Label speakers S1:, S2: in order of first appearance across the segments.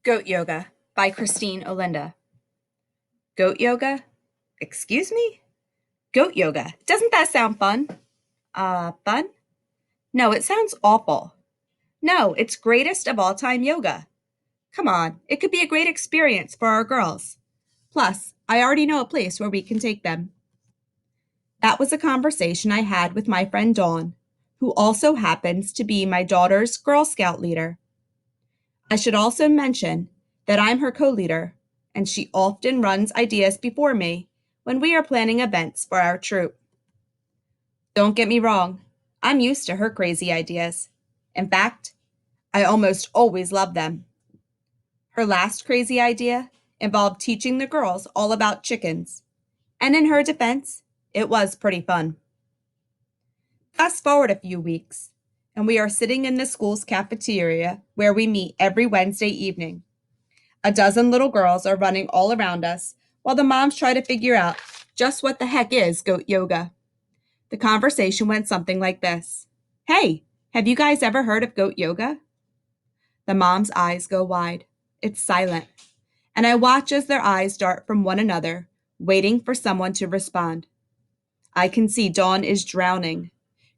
S1: Goat Yoga by Olinda. Goat yoga? Excuse me? Goat yoga. Doesn't that sound fun? Fun? No, it sounds awful. No, it's greatest of all time yoga. Come on, it could be a great experience for our girls. Plus, I already know a place where we can take them. That was a conversation I had with my friend Dawn, who also happens to be my daughter's Girl Scout leader. I should also mention that I'm her co-leader, and she often runs ideas before me when we are planning events for our troop. Don't get me wrong, I'm used to her crazy ideas. In fact, I almost always love them. Her last crazy idea involved teaching the girls all about chickens, and in her defense, it was pretty fun. Fast forward a few weeks, and we are sitting in the school's cafeteria where we meet every Wednesday evening. A dozen little girls are running all around us while the moms try to figure out just what the heck is goat yoga. The conversation went something like this. Hey, have you guys ever heard of goat yoga? The moms' eyes go wide. It's silent. And I watch as their eyes dart from one another, waiting for someone to respond. I can see Dawn is drowning.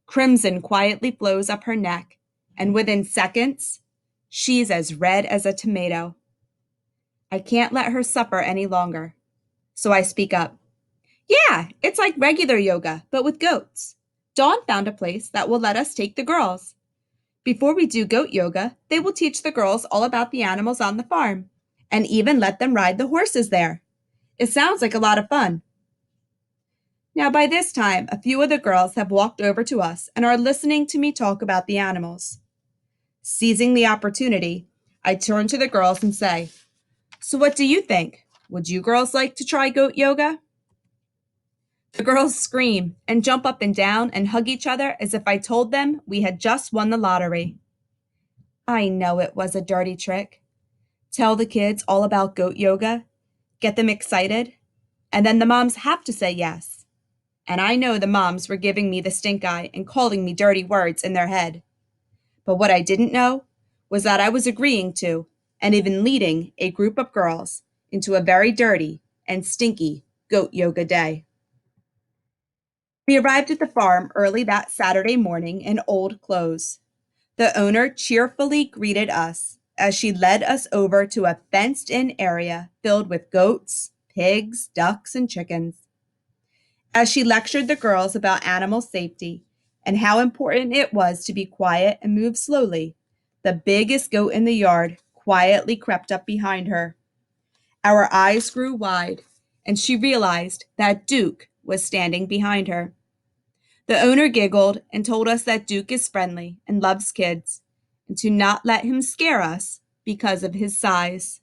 S1: Crimson quietly flows up her neck, and within seconds, she's as red as a tomato. I can't let her suffer any longer. So I speak up. Yeah, it's like regular yoga, but with goats. Dawn found a place that will let us take the girls. Before we do goat yoga, they will teach the girls all about the animals on the farm, and even let them ride the horses there. It sounds like a lot of fun. Now, by this time, a few of the girls have walked over to us and are listening to me talk about the animals. Seizing the opportunity, I turn to the girls and say, So what do you think? Would you girls like to try goat yoga? The girls scream and jump up and down and hug each other as if I told them we had just won the lottery. I know it was a dirty trick. Tell the kids all about goat yoga, get them excited, and then the moms have to say yes. And I know the moms were giving me the stink eye and calling me dirty words in their head. But what I didn't know was that I was agreeing to, and even leading, a group of girls into a very dirty and stinky goat yoga day. We arrived at the farm early that Saturday morning in old clothes. The owner cheerfully greeted us as she led us over to a fenced-in area filled with goats, pigs, ducks, and chickens. As she lectured the girls about animal safety and how important it was to be quiet and move slowly, the biggest goat in the yard quietly crept up behind her. Our eyes grew wide, and she realized that Duke was standing behind her. The owner giggled and told us that Duke is friendly and loves kids, and to not let him scare us because of his size.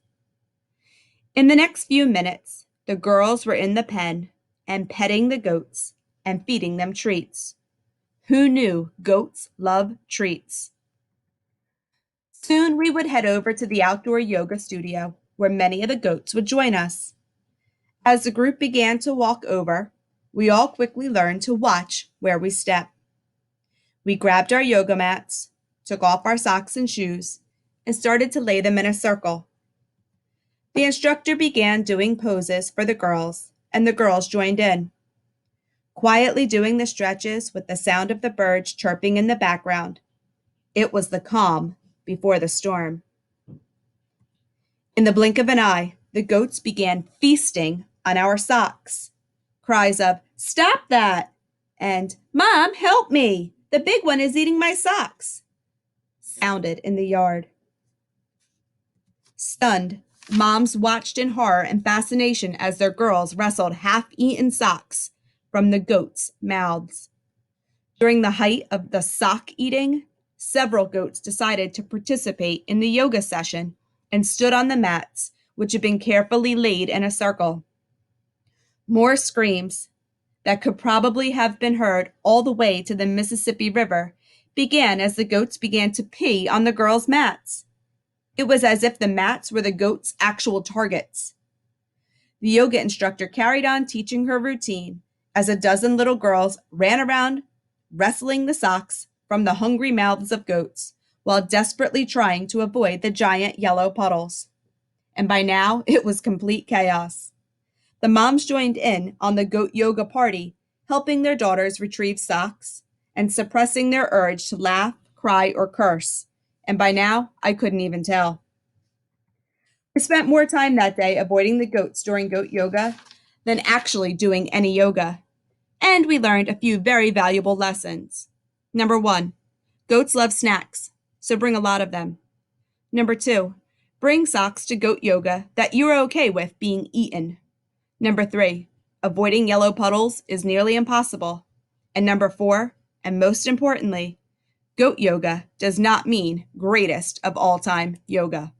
S1: In the next few minutes, the girls were in the pen and petting the goats and feeding them treats. Who knew goats love treats? Soon we would head over to the outdoor yoga studio where many of the goats would join us. As the group began to walk over, we all quickly learned to watch where we step. We grabbed our yoga mats, took off our socks and shoes, and started to lay them in a circle. The instructor began doing poses for the girls, and the girls joined in, quietly doing the stretches with the sound of the birds chirping in the background. It was the calm before the storm. In the blink of an eye, the goats began feasting on our socks. Cries of, "Stop that!" and "Mom, help me! The big one is eating my socks!" sounded in the yard. Stunned, moms watched in horror and fascination as their girls wrestled half-eaten socks from the goats' mouths. During the height of the sock eating, several goats decided to participate in the yoga session and stood on the mats, which had been carefully laid in a circle. More screams, that could probably have been heard all the way to the Mississippi River, began as the goats began to pee on the girls' mats. It was as if the mats were the goats' actual targets. The yoga instructor carried on teaching her routine as a dozen little girls ran around, wrestling the socks from the hungry mouths of goats, while desperately trying to avoid the giant yellow puddles. and by now it was complete chaos. The moms joined in on the goat yoga party, helping their daughters retrieve socks and suppressing their urge to laugh, cry, or curse. And by now, I couldn't even tell. I spent more time that day avoiding the goats during goat yoga than actually doing any yoga. And we learned a few very valuable lessons. Number one, goats love snacks, so bring a lot of them. Number two, bring socks to goat yoga that you're okay with being eaten. Number three, avoiding yellow puddles is nearly impossible. And number four, and most importantly, goat yoga does not mean greatest of all time yoga.